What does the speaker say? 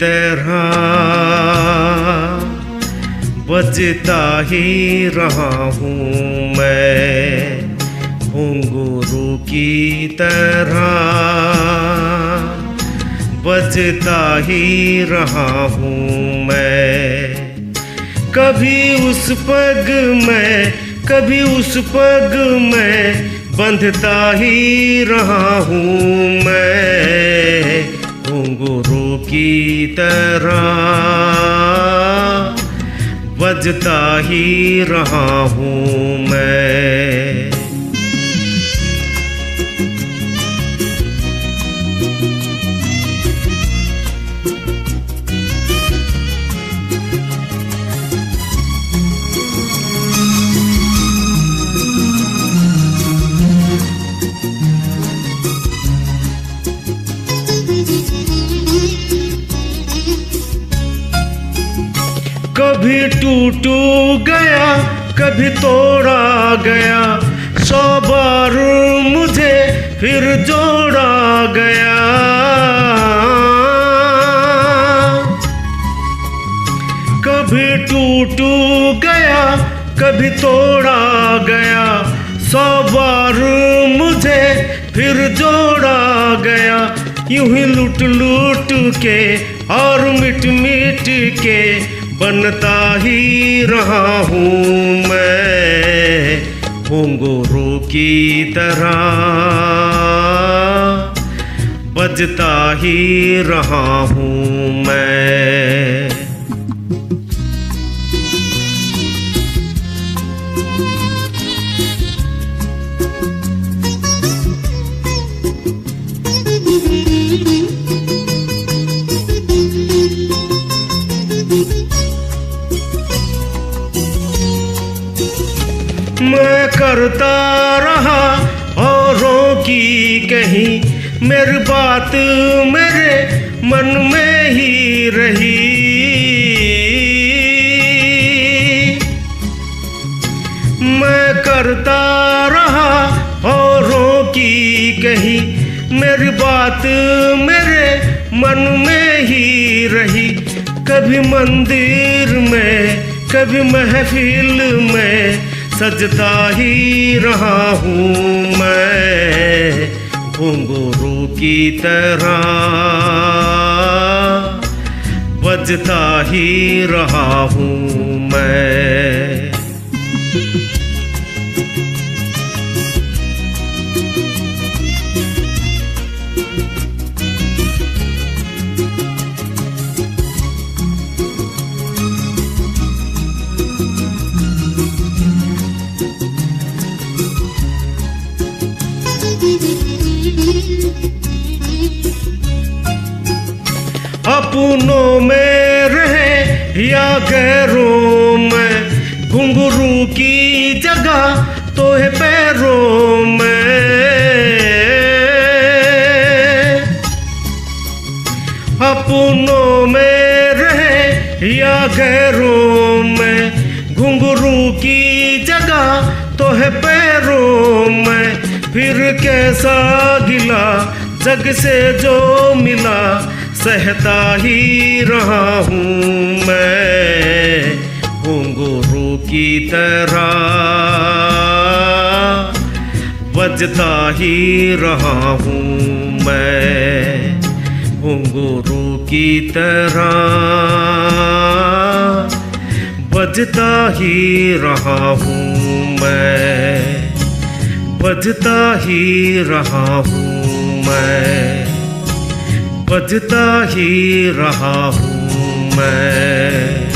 तरह बजता ही रहा हूँ मैं, घुंघरू की तरह बजता ही रहा हूँ मैं। कभी उस पग में, कभी उस पग में बंधता ही रहा हूँ मैं, घुंघरू की तरह बजता ही रहा हूँ मैं। कभी टूट गया, कभी तोड़ा गया, 100 बार मुझे फिर जोड़ा गया। कभी टूट गया, कभी तोड़ा गया, 100 बार मुझे फिर जोड़ा गया। यूं ही लुट लुट के और मिट मिट के बनता ही रहा हूँ मैं, घुंघरू की तरह बजता ही रहा हूँ मैं। मैं करता रहा औरों की कहीं, मेरी बात मेरे मन में ही रही। मैं करता रहा औरों की कहीं, मेरी बात मेरे मन में ही रही। कभी मंदिर में, कभी महफिल में सजता ही रहा हूँ मैं, घुंघरू की तरह बजता ही रहा हूँ मैं। अपनों में रहे या गैरों में, घुंघरू की जगह तो है पैरों में। अपनों में रहे या गैरों में, घुंघरू की जगह तो है पैरों में। फिर कैसा गिला जग से जो मिला, सहता ही रहा हूँ मैं, घुंघरू की तरह बजता ही रहा हूँ मैं, घुंघरू की तरह बजता ही रहा हूँ मैं, बजता ही रहा हूँ मैं, बजता ही रहा हूँ मैं।